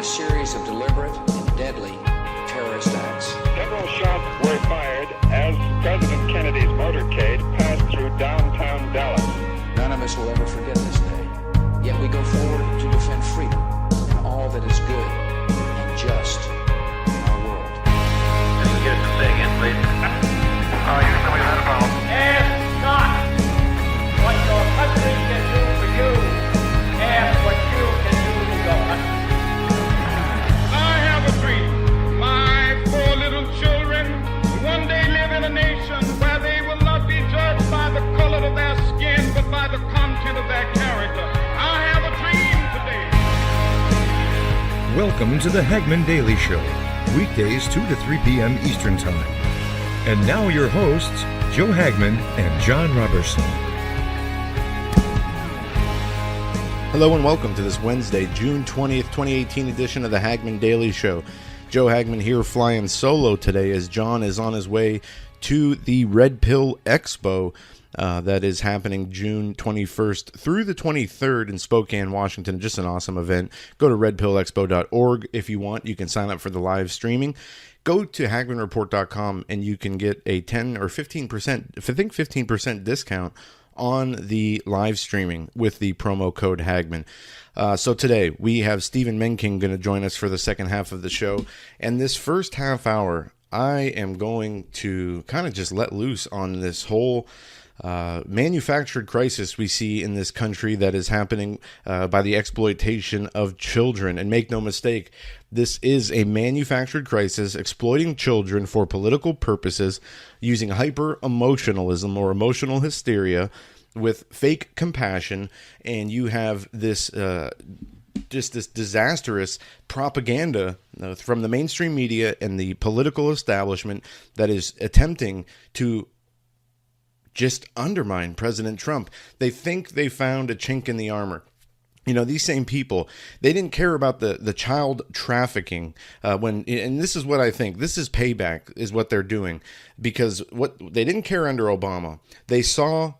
series of deliberate and deadly terrorist acts. Several shots were fired as President Kennedy's motorcade passed through downtown Dallas. None of us will ever forget this day. Yet we go forward to defend freedom and all that is good and just in our world. This is Houston. Say again, please. Houston, we've had a problem. Ask not what your country can do for you. Ask what you can do for your country. I have a dream. My 4 little children will one day live in a nation where they will not be judged by the color of their skin, but by the content of their character. I have a dream today. Welcome to the Hagmann Daily Show, weekdays 2 to 3 p.m. Eastern Time. And now your hosts, Joe Hagmann and Jon Robberson. Hello and welcome to this Wednesday, June 20th, 2018 edition of the Hagmann Daily Show. Joe Hagmann here flying solo today as John is on his way to the Red Pill Expo that is happening June 21st through the 23rd in Spokane, Washington. Just an awesome event. Go to redpillexpo.org if you want. You can sign up for the live streaming. Go to hagmanreport.com and you can get a 10 or 15%, I think 15% discount on the live streaming with the promo code Hagmann. So today we have Stephen Menking going to join us for the second half of the show. And this first half hour, I am going to kind of just let loose on this whole manufactured crisis we see in this country that is happening by the exploitation of children. And make no mistake, this is a manufactured crisis exploiting children for political purposes using hyper-emotionalism or emotional hysteria with fake compassion. And you have this just this disastrous propaganda from the mainstream media and the political establishment that is attempting to just undermine President Trump. They think they found a chink in the armor. You know, these same people, they didn't care about the child trafficking and this is what I think. This is payback is what they're doing, because what they didn't care under Obama. They saw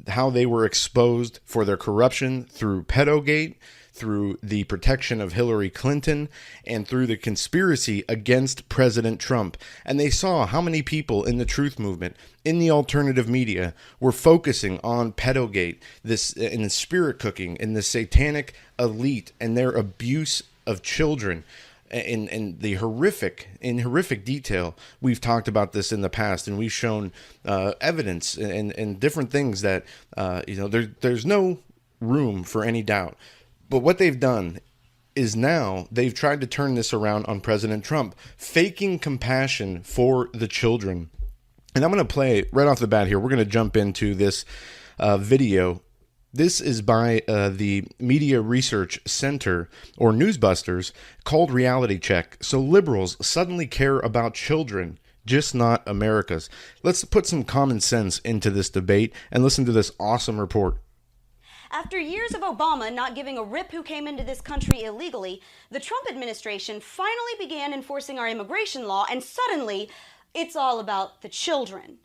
how they were exposed for their corruption through Pedogate, through the protection of Hillary Clinton, and through the conspiracy against President Trump. And they saw how many people in the truth movement, in the alternative media, were focusing on Pedogate, this in the spirit cooking, in the satanic elite, and their abuse of children. In horrific detail. We've talked about this in the past, and we've shown evidence and different things that there's no room for any doubt. But what they've done is now they've tried to turn this around on President Trump, faking compassion for the children. And I'm going to play right off the bat here. We're going to jump into this video. This is by the Media Research Center, or Newsbusters, called Reality Check. So liberals suddenly care about children, just not America's. Let's put some common sense into this debate and listen to this awesome report. After years of Obama not giving a rip who came into this country illegally, the Trump administration finally began enforcing our immigration law, and suddenly, it's all about the children.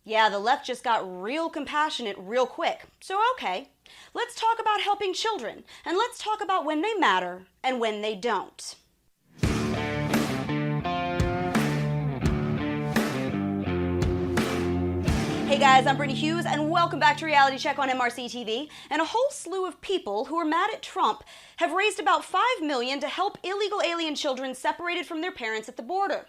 Yeah, the left just got real compassionate real quick. So okay, let's talk about helping children, and let's talk about when they matter and when they don't. Hey guys, I'm Brittany Hughes, and welcome back to Reality Check on MRC TV. And a whole slew of people who are mad at Trump have raised about $5 million to help illegal alien children separated from their parents at the border.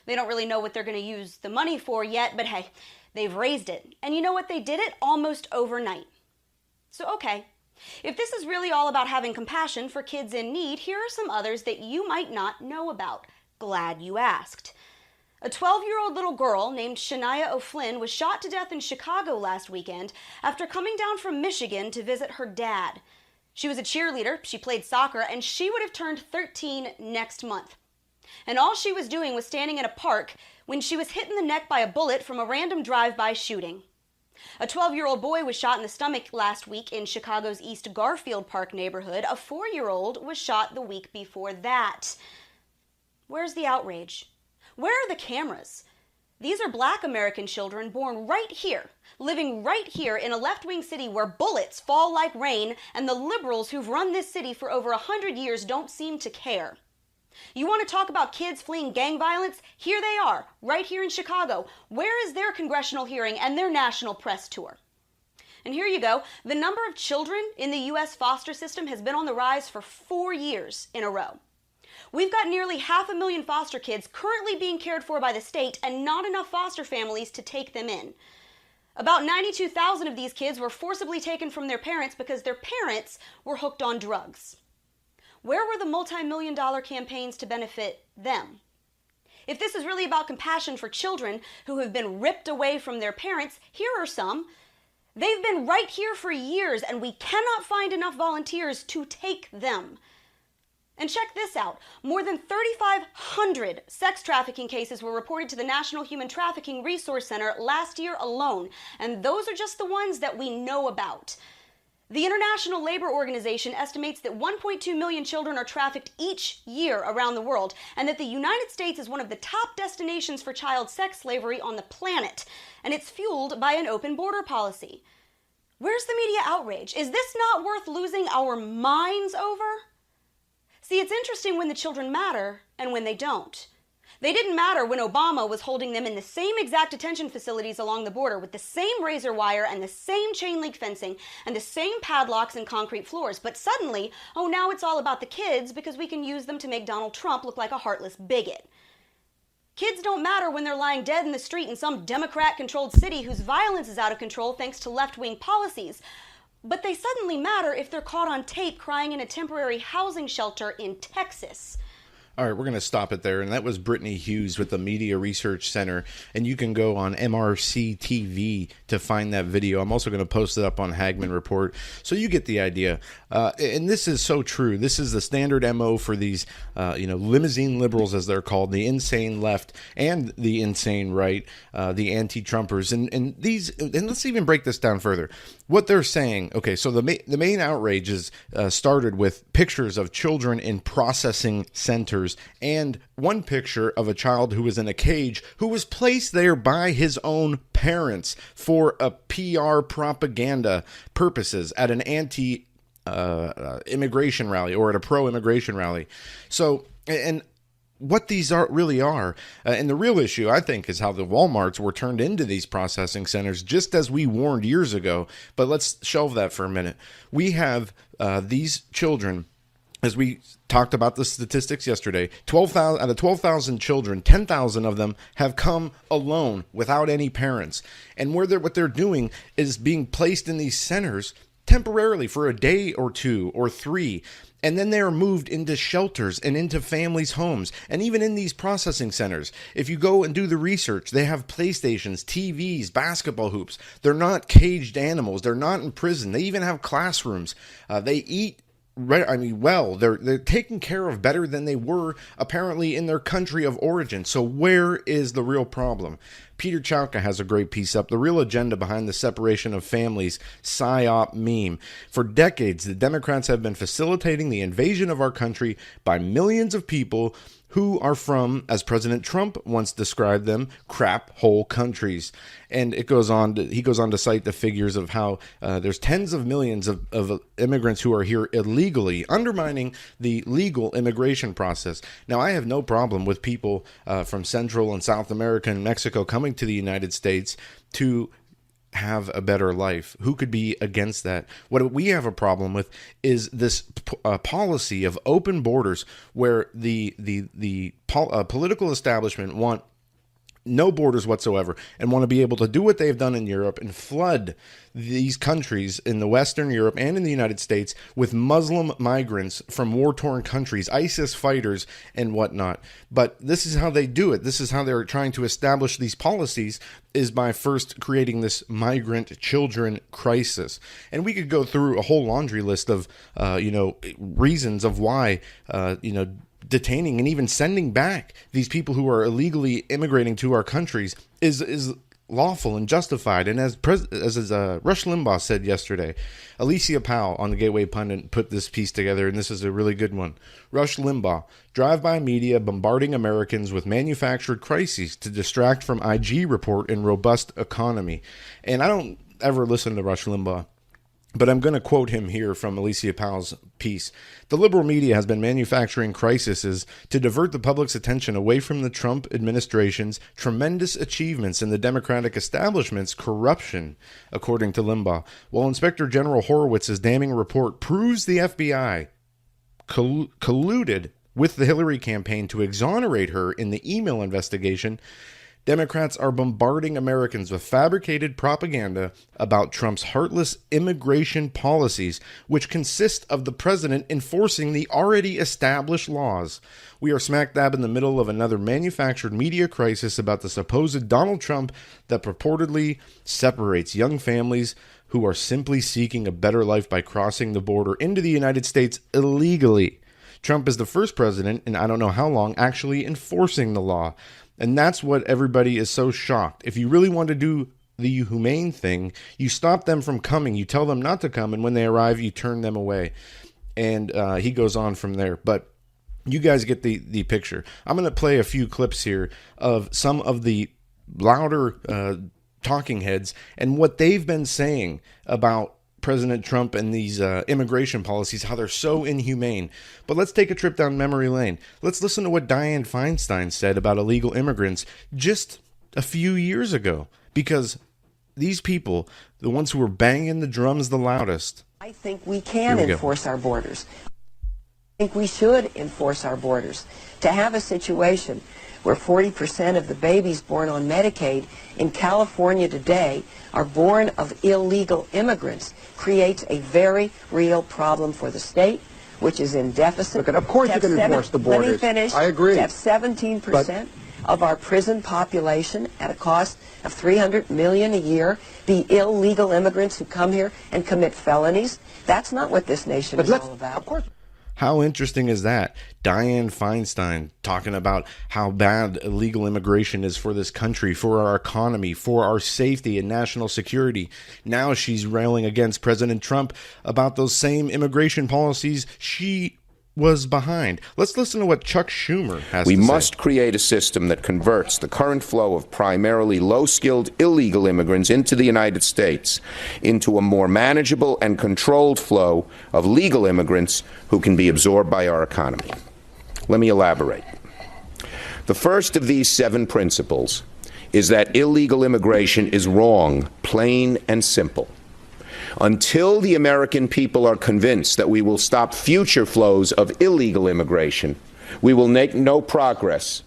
They don't really know what they're going to use the money for yet, but hey, they've raised it. And you know what? They did it almost overnight. So okay, if this is really all about having compassion for kids in need, here are some others that you might not know about. Glad you asked. A 12-year-old little girl named Shania O'Flynn was shot to death in Chicago last weekend after coming down from Michigan to visit her dad. She was a cheerleader, she played soccer, and she would have turned 13 next month. And all she was doing was standing in a park when she was hit in the neck by a bullet from a random drive-by shooting. A 12-year-old boy was shot in the stomach last week in Chicago's East Garfield Park neighborhood. A 4-year-old was shot the week before that. Where's the outrage? Where are the cameras? These are Black American children born right here, living right here in a left-wing city where bullets fall like rain, and the liberals who've run this city for over 100 years don't seem to care. You want to talk about kids fleeing gang violence? Here they are, right here in Chicago. Where is their congressional hearing and their national press tour? And here you go. The number of children in the U.S. foster system has been on the rise for 4 years in a row. We've got nearly 500,000 foster kids currently being cared for by the state and not enough foster families to take them in. About 92,000 of these kids were forcibly taken from their parents because their parents were hooked on drugs. Where were the multi-million-dollar campaigns to benefit them? If this is really about compassion for children who have been ripped away from their parents, here are some. They've been right here for years, and we cannot find enough volunteers to take them. And check this out. More than 3,500 sex trafficking cases were reported to the National Human Trafficking Resource Center last year alone, and those are just the ones that we know about. The International Labor Organization estimates that 1.2 million children are trafficked each year around the world, and that the United States is one of the top destinations for child sex slavery on the planet, and it's fueled by an open border policy. Where's the media outrage? Is this not worth losing our minds over? See, it's interesting when the children matter and when they don't. They didn't matter when Obama was holding them in the same exact detention facilities along the border with the same razor wire and the same chain link fencing and the same padlocks and concrete floors. But suddenly, oh, now it's all about the kids because we can use them to make Donald Trump look like a heartless bigot. Kids don't matter when they're lying dead in the street in some Democrat-controlled city whose violence is out of control thanks to left-wing policies. But they suddenly matter if they're caught on tape crying in a temporary housing shelter in Texas. All right, we're going to stop it there. And that was Brittany Hughes with the Media Research Center. And you can go on MRC TV to find that video. I'm also going to post it up on Hagmann Report. So you get the idea. And this is so true. This is the standard MO for these, limousine liberals, as they're called, the insane left and the insane right, the anti-Trumpers. And let's even break this down further. What they're saying, okay, so the main outrage is started with pictures of children in processing centers and one picture of a child who was in a cage who was placed there by his own parents for a PR propaganda purposes at an anti-immigration rally or at a pro-immigration rally. So, and what these really are, and the real issue, I think, is how the Walmarts were turned into these processing centers, just as we warned years ago. But let's shelve that for a minute. We have these children, as we talked about the statistics yesterday, 12,000 out of 12,000 children, 10,000 of them have come alone without any parents. And what they're doing is being placed in these centers temporarily for a day or two or three. And then they are moved into shelters and into families' homes. And even in these processing centers, if you go and do the research, they have PlayStations, TVs, basketball hoops. They're not caged animals. They're not in prison. They even have classrooms. They eat they're taken care of better than they were apparently in their country of origin. So where is the real problem? Peter Chowka has a great piece up, The Real Agenda Behind the Separation of Families, PSYOP meme. For decades, the Democrats have been facilitating the invasion of our country by millions of people who are from, as President Trump once described them, crap hole countries. And he goes on to cite the figures of how there's tens of millions of immigrants who are here illegally, undermining the legal immigration process. Now, I have no problem with people from Central and South America and Mexico coming to the United States to have a better life. Who could be against that? What we have a problem with is this policy of open borders, where the political establishment want no borders whatsoever and want to be able to do what they've done in Europe and flood these countries in the Western Europe and in the United States with Muslim migrants from war-torn countries, ISIS fighters and whatnot. But this is how they do it. This is how they're trying to establish these policies, is by first creating this migrant children crisis. And we could go through a whole laundry list of, reasons of why, detaining and even sending back these people who are illegally immigrating to our countries is lawful and justified. And as Rush Limbaugh said yesterday, Alicia Powell on the Gateway Pundit put this piece together, and this is a really good one. Rush Limbaugh: drive-by media bombarding Americans with manufactured crises to distract from IG report and robust economy. And I don't ever listen to Rush Limbaugh. But I'm going to quote him here from Alicia Powell's piece. The liberal media has been manufacturing crises to divert the public's attention away from the Trump administration's tremendous achievements in the Democratic establishment's corruption, according to Limbaugh. While Inspector General Horowitz's damning report proves the FBI colluded with the Hillary campaign to exonerate her in the email investigation, Democrats are bombarding Americans with fabricated propaganda about Trump's heartless immigration policies, which consist of the president enforcing the already established laws. We are smack dab in the middle of another manufactured media crisis about the supposed Donald Trump that purportedly separates young families who are simply seeking a better life by crossing the border into the United States illegally. Trump is the first president in I don't know how long actually enforcing the law. And that's what everybody is so shocked. If you really want to do the humane thing, you stop them from coming. You tell them not to come. And when they arrive, you turn them away. And he goes on from there. But you guys get the picture. I'm going to play a few clips here of some of the louder talking heads and what they've been saying about President Trump and these immigration policies, how they're so inhumane. But let's take a trip down memory lane. Let's listen to what Dianne Feinstein said about illegal immigrants just a few years ago. Because these people, the ones who were banging the drums the loudest. I think we can enforce our borders. I think we should enforce our borders. To have a situation where 40% of the babies born on Medicaid in California today are born of illegal immigrants creates a very real problem for the state, which is in deficit. Look, of course you can enforce the borders. Let me finish. I agree. To have 17% of our prison population at a cost of $300 million a year be illegal immigrants who come here and commit felonies. That's not what this nation is all about. Of course. How interesting is that? Dianne Feinstein talking about how bad illegal immigration is for this country, for our economy, for our safety and national security. Now she's railing against President Trump about those same immigration policies she was behind. Let's listen to what Chuck Schumer has to say. We must create a system that converts the current flow of primarily low-skilled illegal immigrants into the United States into a more manageable and controlled flow of legal immigrants who can be absorbed by our economy. Let me elaborate. The first of these 7 principles is that illegal immigration is wrong, plain and simple. Until the American people are convinced that we will stop future flows of illegal immigration, we will make no progress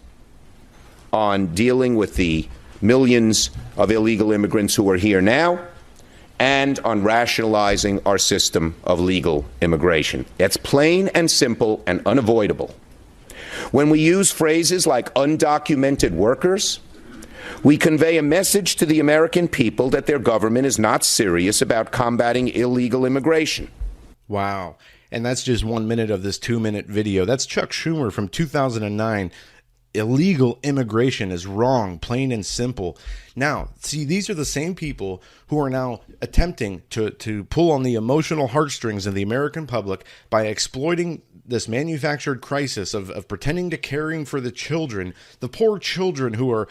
on dealing with the millions of illegal immigrants who are here now and on rationalizing our system of legal immigration. That's plain and simple and unavoidable. When we use phrases like undocumented workers, we convey a message to the American people that their government is not serious about combating illegal immigration. Wow. And that's just 1 minute of this 2-minute video. That's Chuck Schumer from 2009. Illegal immigration is wrong, plain and simple. Now, see, these are the same people who are now attempting to pull on the emotional heartstrings of the American public by exploiting this manufactured crisis of pretending to caring for the children, the poor children who are,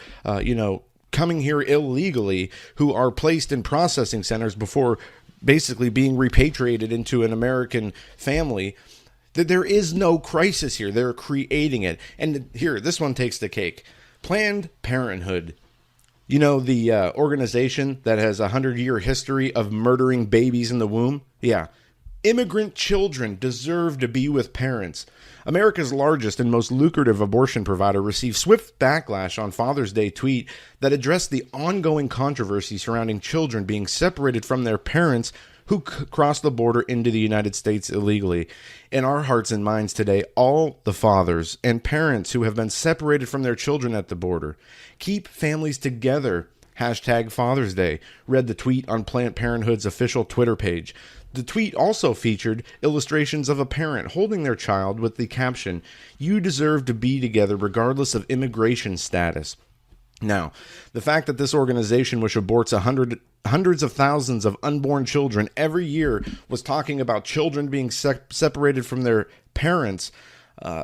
coming here illegally, who are placed in processing centers before basically being repatriated into an American family. That there is no crisis here. They're creating it. And here, this one takes the cake. Planned Parenthood. You know, the organization that has a 100-year history of murdering babies in the womb? Yeah. Immigrant children deserve to be with parents. America's largest and most lucrative abortion provider received swift backlash on Father's Day tweet that addressed the ongoing controversy surrounding children being separated from their parents who cross the border into the United States illegally. In our hearts and minds today, all the fathers and parents who have been separated from their children at the border. Keep families together. Hashtag Father's Day. Read the tweet on Planned Parenthood's official Twitter page. The tweet also featured illustrations of a parent holding their child with the caption, "You deserve to be together regardless of immigration status." Now, the fact that this organization, which aborts hundreds of thousands of unborn children every year, was talking about children being separated from their parents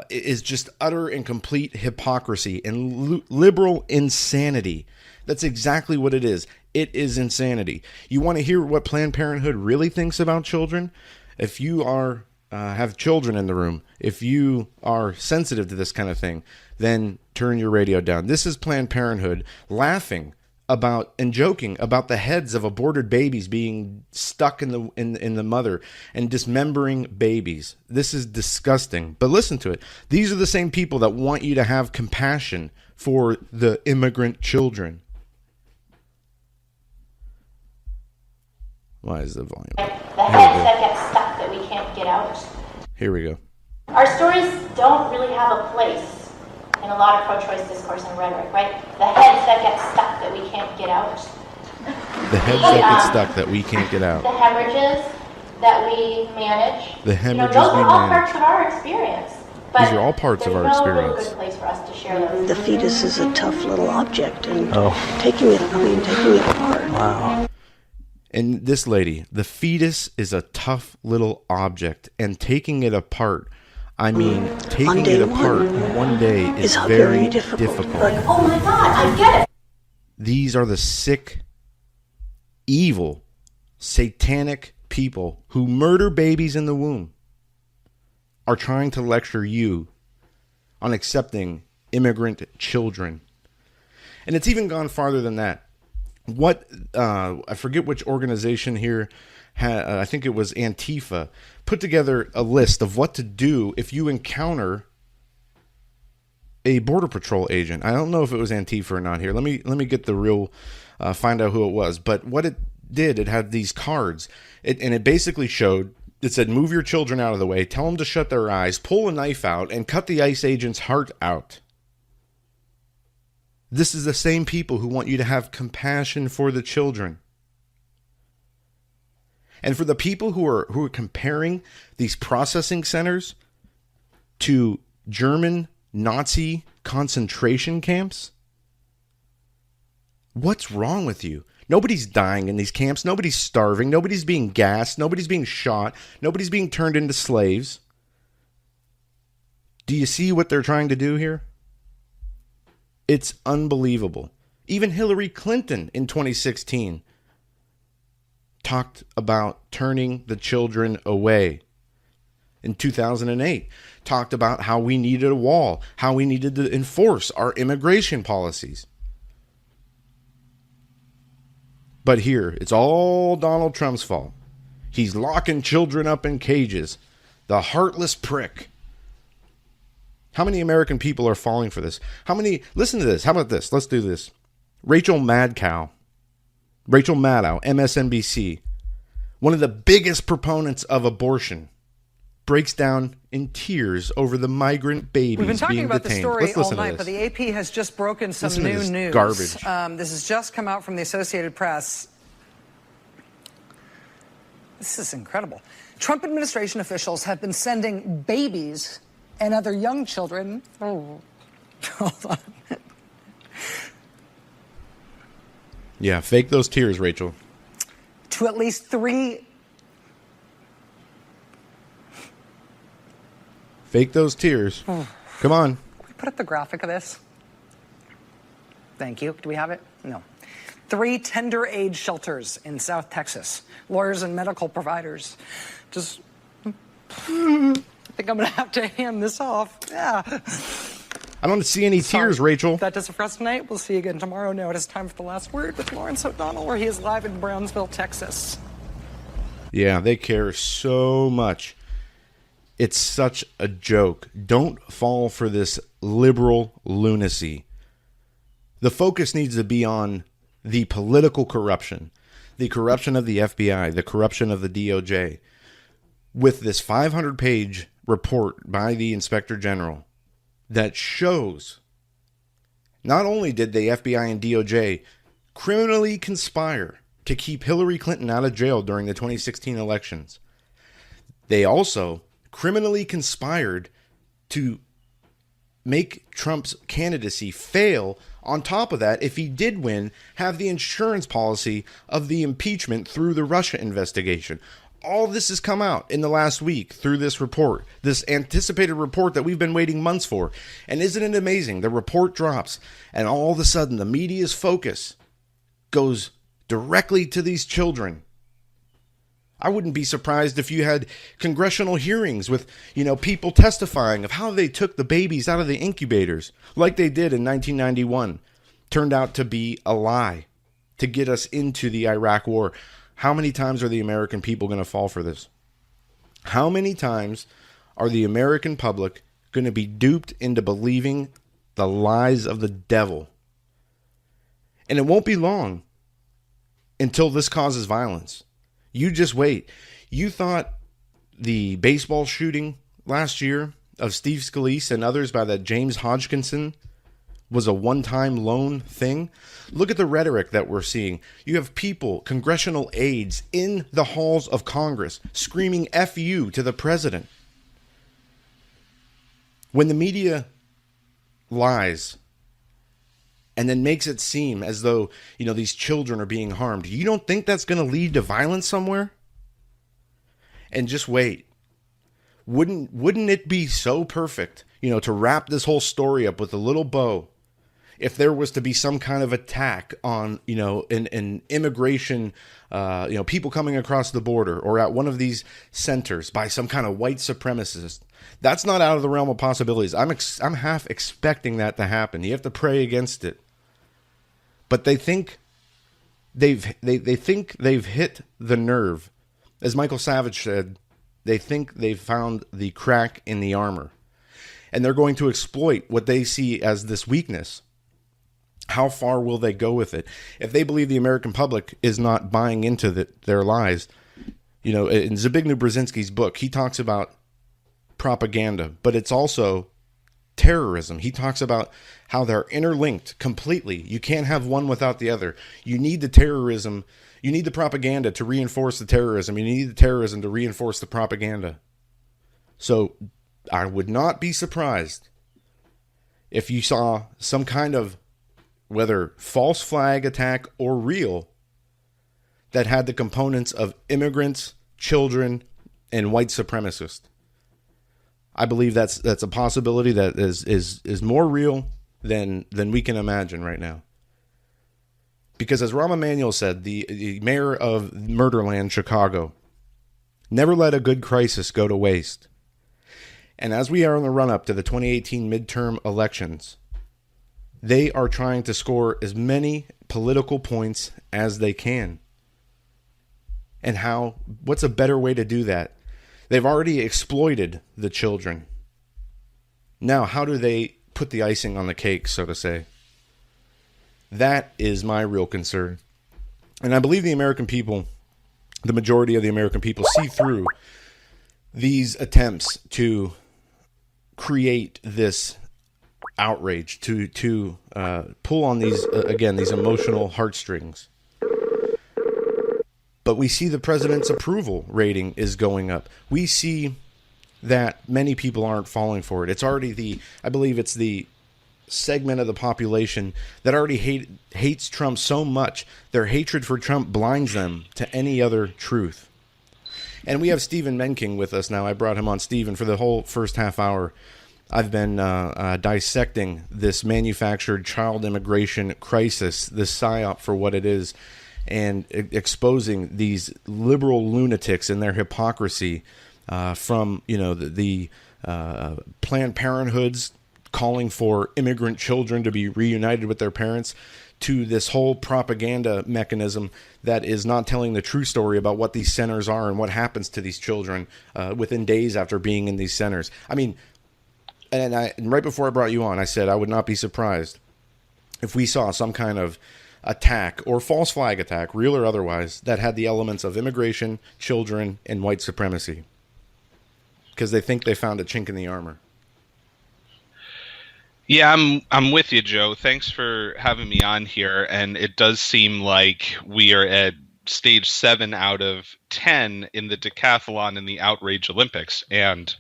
is just utter and complete hypocrisy and liberal insanity. That's exactly what it is. It is insanity. You want to hear what Planned Parenthood really thinks about children? If you are have children in the room, if you are sensitive to this kind of thing, then turn your radio down. This is Planned Parenthood laughing about and joking about the heads of aborted babies being stuck in the mother and dismembering babies. This is disgusting. But listen to it. These are the same people that want you to have compassion for the immigrant children. Why is the volume? The heads that get stuck that we can't get out. Here we go. Our stories don't really have a place in a lot of pro-choice discourse and rhetoric, right? The heads that get stuck that we can't get out. The heads that get stuck that we can't get out. The hemorrhages that we manage. The hemorrhages those we are all manage. parts of our experience. But these are all parts of our experience. There's no good place for us to share those. The fetus is a tough little object, and taking it apart. Wow. And this lady, the fetus is a tough little object, and taking it apart, I mean, taking it apart one day is very difficult. Oh my God, I get it. These are the sick, evil, satanic people who murder babies in the womb are trying to lecture you on accepting immigrant children. And it's even gone farther than that. What I forget which organization here, I think it was Antifa, put together a list of what to do if you encounter a Border Patrol agent. I don't know if it was Antifa or not here. Let me get the real, find out who it was. But what it did, it had these cards, and it basically showed, it said, move your children out of the way, tell them to shut their eyes, pull a knife out, and cut the ICE agent's heart out. This is the same people who want you to have compassion for the children. And for the people who are comparing these processing centers to German Nazi concentration camps, what's wrong with you? Nobody's dying in these camps. Nobody's starving. Nobody's being gassed. Nobody's being shot. Nobody's being turned into slaves. Do you see what they're trying to do here? It's unbelievable. Even Hillary Clinton in 2016 talked about turning the children away. In 2008, talked about how we needed a wall, how we needed to enforce our immigration policies. But here, it's all Donald Trump's fault. He's locking children up in cages. The heartless prick. How many American people are falling for this? Listen to this. How about this? Let's do this. Rachel Maddow, MSNBC, one of the biggest proponents of abortion, breaks down in tears over the migrant babies being detained. We've been talking about the story all night, but the AP has just broken some new news. Garbage. This has just come out from the Associated Press. This is incredible. Trump administration officials have been sending babies and other young children. Oh, hold on. Yeah, fake those tears, Rachel. To at least 3. Fake those tears. Come on. Can we put up the graphic of this? Thank you. Do we have it? No. 3 tender age shelters in South Texas. Lawyers and medical providers. Just. I think I'm going to have to hand this off. Yeah. I don't see any tears, Rachel. That does it for us tonight. We'll see you again tomorrow. Now it is time for The Last Word with Lawrence O'Donnell, where he is live in Brownsville, Texas. Yeah, they care so much. It's such a joke. Don't fall for this liberal lunacy. The focus needs to be on the political corruption, the corruption of the FBI, the corruption of the DOJ. With this 500-page report by the Inspector General that shows not only did the FBI and DOJ criminally conspire to keep Hillary Clinton out of jail during the 2016 elections, they also criminally conspired to make Trump's candidacy fail. On top of that, if he did win, have the insurance policy of the impeachment through the Russia investigation. All this has come out in the last week through this report, this anticipated report that we've been waiting months for. And isn't it amazing? The report drops, and all of a sudden the media's focus goes directly to these children. I wouldn't be surprised if you had congressional hearings with, people testifying of how they took the babies out of the incubators, like they did in 1991. Turned out to be a lie to get us into the Iraq War. How many times are the American people going to fall for this? How many times are the American public going to be duped into believing the lies of the devil? And it won't be long until this causes violence. You just wait. You thought the baseball shooting last year of Steve Scalise and others by that James Hodgkinson was a one-time lone thing? Look at the rhetoric that we're seeing. You have people, congressional aides, in the halls of Congress screaming F you to the president. When the media lies and then makes it seem as though, these children are being harmed, you don't think that's going to lead to violence somewhere? And just wait. Wouldn't it be so perfect, to wrap this whole story up with a little bow, if there was to be some kind of attack on, an immigration, people coming across the border or at one of these centers by some kind of white supremacist? That's not out of the realm of possibilities. I'm half expecting that to happen. You have to pray against it. But they think they've hit the nerve. As Michael Savage said, they think they've found the crack in the armor. And they're going to exploit what they see as this weakness. How far will they go with it? If they believe the American public is not buying into their lies, in Zbigniew Brzezinski's book, he talks about propaganda, but it's also terrorism. He talks about how they're interlinked completely. You can't have one without the other. You need the terrorism. You need the propaganda to reinforce the terrorism. You need the terrorism to reinforce the propaganda. So I would not be surprised if you saw some kind of, whether false flag attack or real, that had the components of immigrants, children, and white supremacists. I believe that's a possibility that is more real than we can imagine right now. Because as Rahm Emanuel said, the mayor of Murderland, Chicago, never let a good crisis go to waste. And as we are on the run-up to the 2018 midterm elections, they are trying to score as many political points as they can. And what's a better way to do that? They've already exploited the children. Now, how do they put the icing on the cake, so to say? That is my real concern. And I believe the American people, the majority of the American people, see through these attempts to create this outrage, to pull on these, these emotional heartstrings. But we see the president's approval rating is going up. We see that many people aren't falling for it. It's already I believe it's the segment of the population that already hates Trump so much, their hatred for Trump blinds them to any other truth. And we have Stephen Menking with us now. I brought him on. Stephen, for the whole first half hour, I've been dissecting this manufactured child immigration crisis, this psyop for what it is, and exposing these liberal lunatics and their hypocrisy from, the Planned Parenthoods calling for immigrant children to be reunited with their parents, to this whole propaganda mechanism that is not telling the true story about what these centers are and what happens to these children within days after being in these centers. I mean, and right before I brought you on, I said I would not be surprised if we saw some kind of attack or false flag attack, real or otherwise, that had the elements of immigration, children, and white supremacy, because they think they found a chink in the armor. Yeah, I'm with you, Joe. Thanks for having me on here. And it does seem like we are at stage 7 out of 10 in the decathlon in the Outrage Olympics. And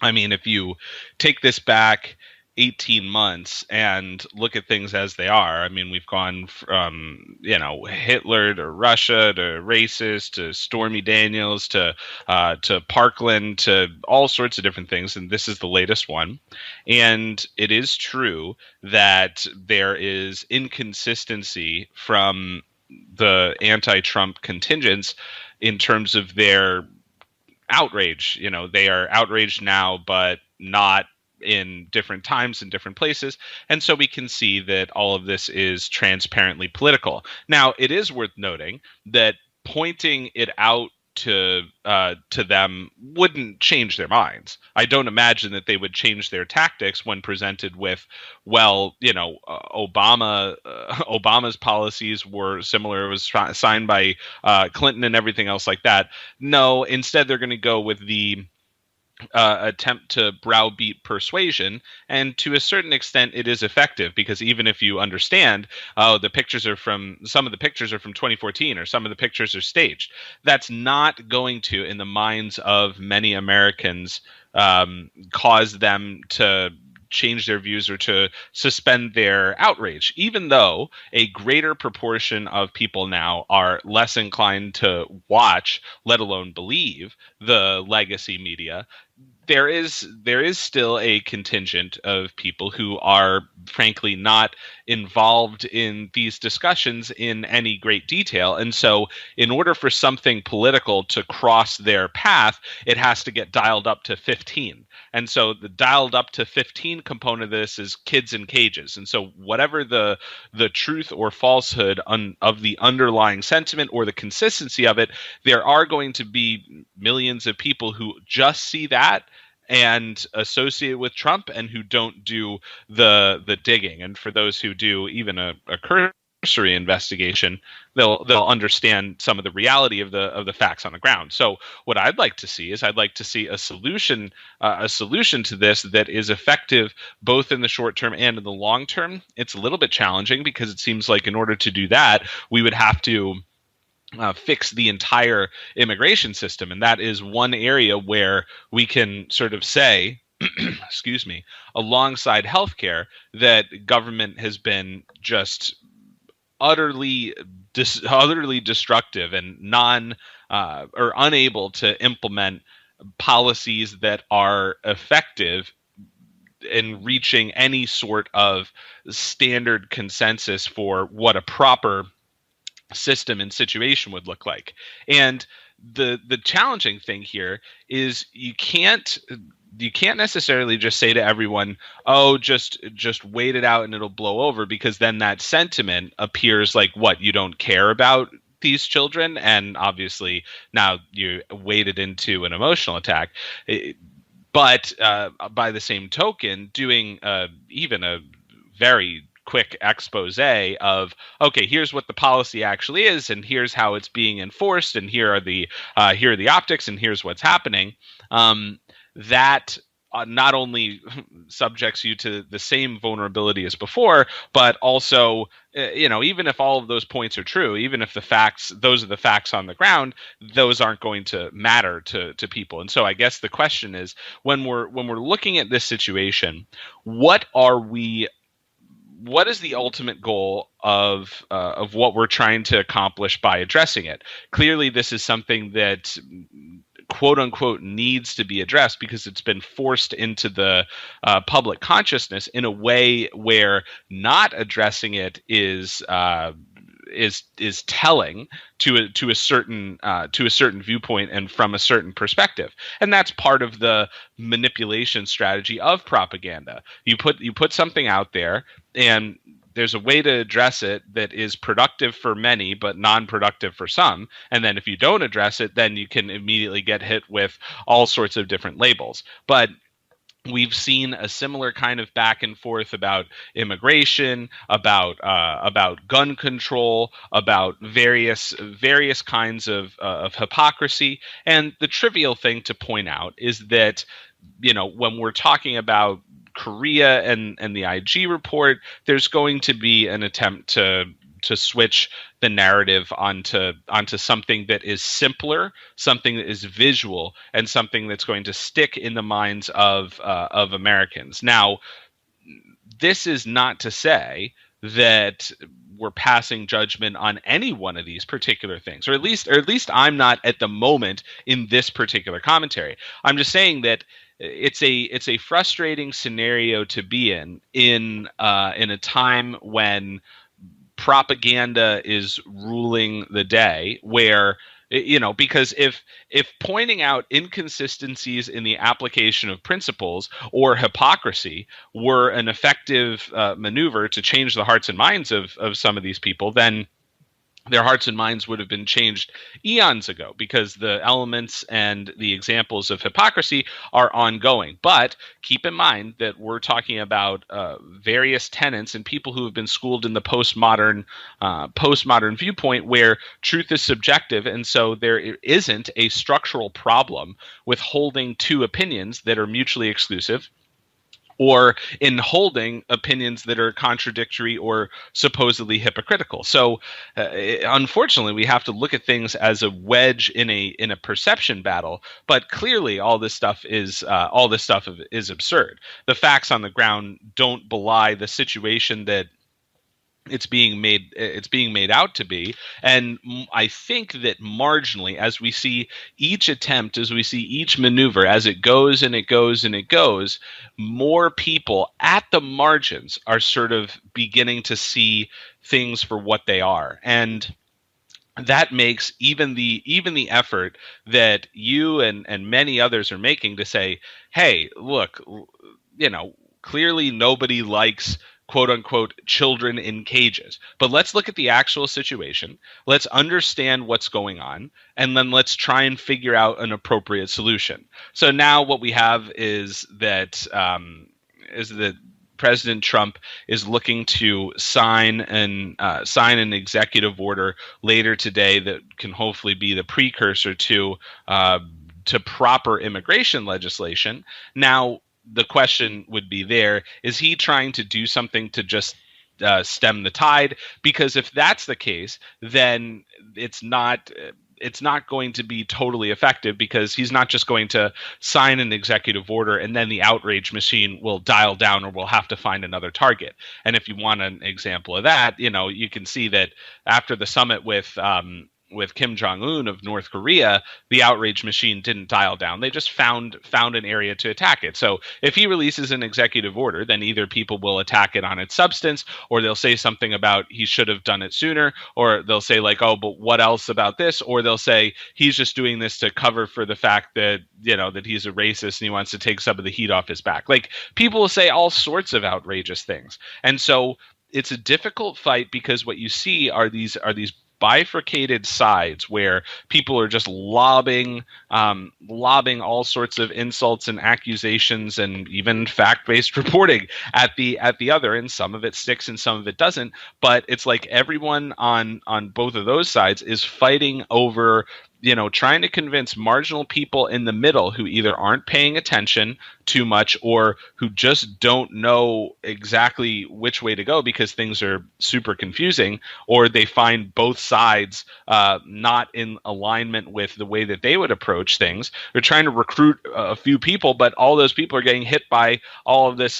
I mean, if you take this back 18 months and look at things as they are, I mean, we've gone from, Hitler to Russia to racist to Stormy Daniels to Parkland to all sorts of different things. And this is the latest one. And it is true that there is inconsistency from anti-Trump contingents in terms of their outrage. They are outraged now, but not in different times and different places. And so we can see that all of this is transparently political. Now, it is worth noting that pointing it out to them wouldn't change their minds. I don't imagine that they would change their tactics when presented with, Obama's policies were similar. It was signed by Clinton and everything else like that. No, instead they're going to go with the attempt to browbeat persuasion, and to a certain extent it is effective, because even if you understand some of the pictures are from 2014, or some of the pictures are staged, that's not going to, in the minds of many Americans, cause them to change their views or to suspend their outrage, even though a greater proportion of people now are less inclined to watch, let alone believe, the legacy media. There is still a contingent of people who are frankly not involved in these discussions in any great detail. And so in order for something political to cross their path, it has to get dialed up to 15. And so the dialed up to 15 component of this is kids in cages. And so whatever the truth or falsehood of the underlying sentiment or the consistency of it, there are going to be millions of people who just see that and associate with Trump, and who don't do the digging. And for those who do even a cursory investigation, they'll understand some of the reality of the facts on the ground. So what I'd like to see is a solution to this that is effective both in the short term and in the long term. It's a little bit challenging because it seems like in order to do that, we would have to fix the entire immigration system. And that is one area where we can sort of say, excuse me, alongside healthcare, that government has been just utterly destructive and or unable to implement policies that are effective in reaching any sort of standard consensus for what a proper system and situation would look like. And the challenging thing here is you can't necessarily just say to everyone, oh, just wait it out and it'll blow over, because then that sentiment appears like, what, you don't care about these children? And obviously now you waded into an emotional attack. But by the same token, doing even a very quick expose of, okay, here's what the policy actually is, and here's how it's being enforced, and here are the optics, and here's what's happening, that not only subjects you to the same vulnerability as before, but also, even if all of those points are true, even if those are the facts on the ground, those aren't going to matter to people. And so I guess the question is, when we're looking at this situation, what is the ultimate goal of what we're trying to accomplish by addressing it? Clearly, this is something that, quote unquote, needs to be addressed because it's been forced into the public consciousness in a way where not addressing it is telling to a certain viewpoint and from a certain perspective. And that's part of the manipulation strategy of propaganda. You put something out there, and there's a way to address it that is productive for many but non-productive for some. And then if you don't address it, then you can immediately get hit with all sorts of different labels. But we've seen a similar kind of back and forth about immigration, about gun control, about various kinds of hypocrisy. And the trivial thing to point out is that, when we're talking about Korea and the IG report, there's going to be an attempt to switch the narrative onto something that is simpler, something that is visual, and something that's going to stick in the minds of Americans. Now, this is not to say that we're passing judgment on any one of these particular things, or at least I'm not at the moment in this particular commentary. I'm just saying that it's a frustrating scenario to be in a time when propaganda is ruling the day, where because if pointing out inconsistencies in the application of principles or hypocrisy were an effective maneuver to change the hearts and minds of some of these people, then their hearts and minds would have been changed eons ago, because the elements and the examples of hypocrisy are ongoing. But keep in mind that we're talking about various tenets and people who have been schooled in the postmodern viewpoint, where truth is subjective, and so there isn't a structural problem with holding two opinions that are mutually exclusive, or in holding opinions that are contradictory or supposedly hypocritical. So, unfortunately, we have to look at things as a wedge in a perception battle. But clearly, all this stuff is absurd. The facts on the ground don't belie the situation that it's being made out to be. And I think that marginally, as we see each attempt, as we see each maneuver, as it goes and it goes and it goes, more people at the margins are sort of beginning to see things for what they are. And that makes even the effort that you and many others are making to say, hey, look, clearly nobody likes quote unquote children in cages. But let's look at the actual situation. Let's understand what's going on, and then let's try and figure out an appropriate solution. So now what we have is that President Trump is looking to sign an executive order later today that can hopefully be the precursor to proper immigration legislation. Now, the question would be is he trying to do something to just stem the tide? Because if that's the case, then it's not going to be totally effective, because he's not just going to sign an executive order and then the outrage machine will dial down, or we'll have to find another target. And if you want an example of that, you can see that after the summit with Kim Jong-un of North Korea, the outrage machine didn't dial down. They just found an area to attack it. So if he releases an executive order, then either people will attack it on its substance, or they'll say something about he should have done it sooner, or they'll say like, oh, but what else about this? Or they'll say he's just doing this to cover for the fact that, that he's a racist and he wants to take some of the heat off his back. Like, people will say all sorts of outrageous things. And so it's a difficult fight, because what you see are these bifurcated sides where people are just lobbing all sorts of insults and accusations and even fact-based reporting at the other, and some of it sticks and some of it doesn't. But it's like everyone on both of those sides is fighting over trying to convince marginal people in the middle who either aren't paying attention too much, or who just don't know exactly which way to go because things are super confusing, or they find both sides not in alignment with the way that they would approach things. They're trying to recruit a few people, but all those people are getting hit by all of this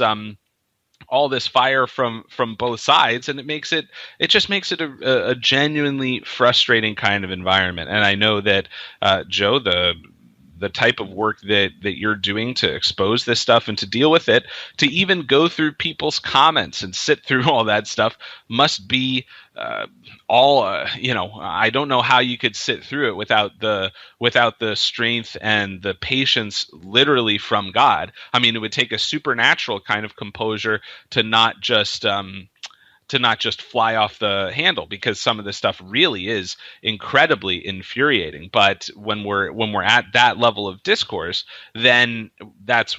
fire from both sides, and it just makes it a genuinely frustrating kind of environment. And I know that Joe, the type of work that you're doing to expose this stuff and to deal with it, to even go through people's comments and sit through all that stuff, must be I don't know how you could sit through it without the strength and the patience literally from God. I mean, it would take a supernatural kind of composure to not just fly off the handle, because some of this stuff really is incredibly infuriating. But when we're at that level of discourse, then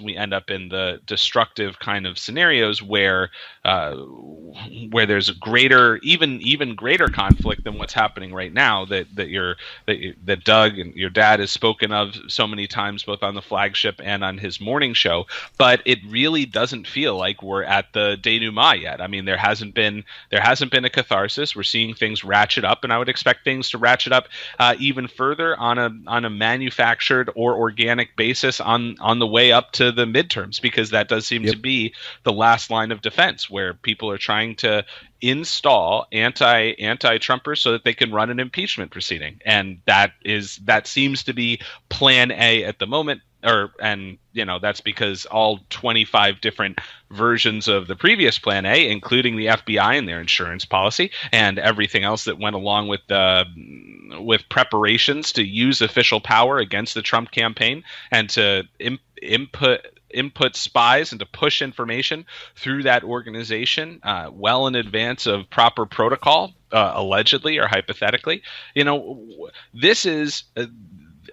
we end up in the destructive kind of scenarios where there's a greater, even greater conflict than what's happening right now that Doug and your dad has spoken of so many times, both on the flagship and on his morning show. But it really doesn't feel like we're at the denouement yet. I mean, there hasn't been a catharsis. We're seeing things ratchet up, and I would expect things to ratchet up even further on a manufactured or organic basis on the way up to the midterms, because that does seem to be the last line of defense, where people are trying to install anti-Trumpers so that they can run an impeachment proceeding, and that seems to be plan A at the moment. that's because all 25 different versions of the previous Plan A, including the FBI and their insurance policy and everything else that went along with preparations to use official power against the Trump campaign and to input spies and to push information through that organization well in advance of proper protocol, allegedly or hypothetically. This is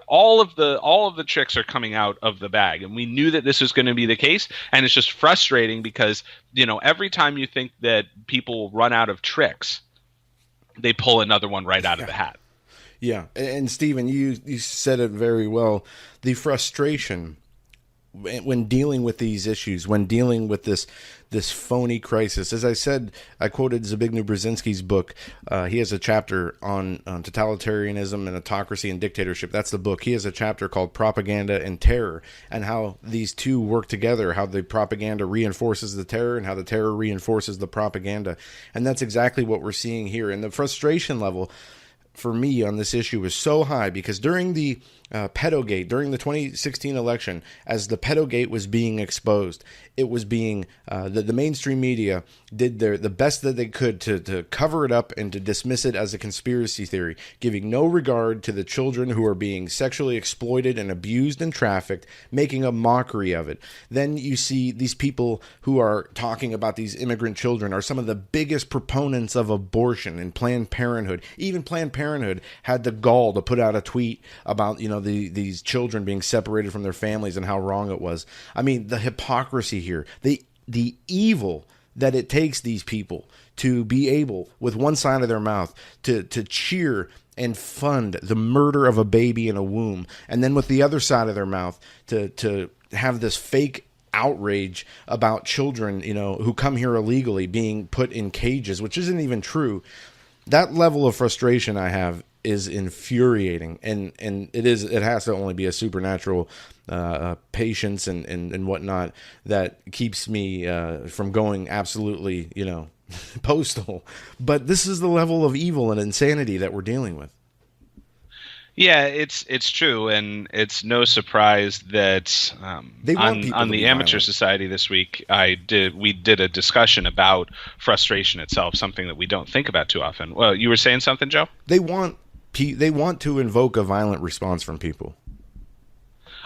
all of the tricks are coming out of the bag, and we knew that this was going to be the case. And it's just frustrating because every time you think that people run out of tricks, they pull another one right out of the hat. Yeah, and Stephen, you said it very well. The frustration when dealing with these issues, when dealing with this phony crisis. As I said, I quoted Zbigniew Brzezinski's book. He has a chapter on totalitarianism and autocracy and dictatorship. That's the book. He has a chapter called Propaganda and Terror, and how these two work together, how the propaganda reinforces the terror and how the terror reinforces the propaganda. And that's exactly what we're seeing here. And the frustration level for me on this issue is so high because during the pedogate, during the 2016 election, as the pedogate was being exposed, it was being the mainstream media did the best that they could to cover it up and to dismiss it as a conspiracy theory, giving no regard to the children who are being sexually exploited and abused and trafficked, making a mockery of it. Then you see these people who are talking about these immigrant children are some of the biggest proponents of abortion and Planned Parenthood. Even Planned Parenthood had the gall to put out a tweet about these children being separated from their families and how wrong it was. I mean, the hypocrisy here, the evil that it takes these people to be able, with one side of their mouth, to cheer and fund the murder of a baby in a womb, and then with the other side of their mouth to have this fake outrage about children, who come here illegally being put in cages, which isn't even true. That level of frustration I have is infuriating, and it has to only be a supernatural patience and whatnot that keeps me from going absolutely postal. But this is the level of evil and insanity that we're dealing with. Yeah, it's true, and it's no surprise that on the Amateur Society this week, we did a discussion about frustration itself, something that we don't think about too often. Well, you were saying something, Joe? They want to invoke a violent response from people.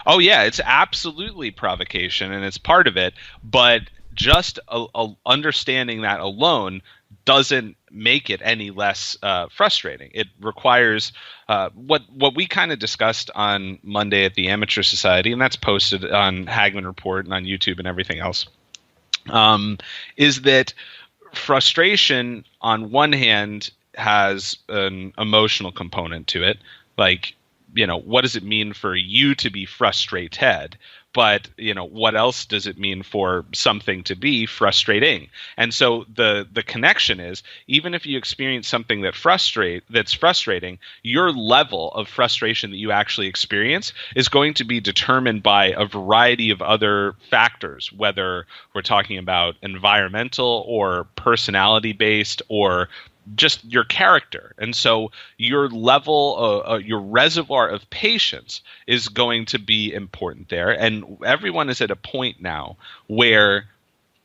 Oh yeah, it's absolutely provocation, and it's part of it. But just understanding that alone doesn't make it any less frustrating. It requires what we kind of discussed on Monday at the Amateur Society, and that's posted on Hagmann Report and on YouTube and everything else, is that frustration on one hand has an emotional component to it. Like, what does it mean for you to be frustrated? But, what else does it mean for something to be frustrating? And so the connection is, even if you experience something that's frustrating, your level of frustration that you actually experience is going to be determined by a variety of other factors, whether we're talking about environmental or personality-based or just your character. And so your level, your reservoir of patience is going to be important there. And everyone is at a point now where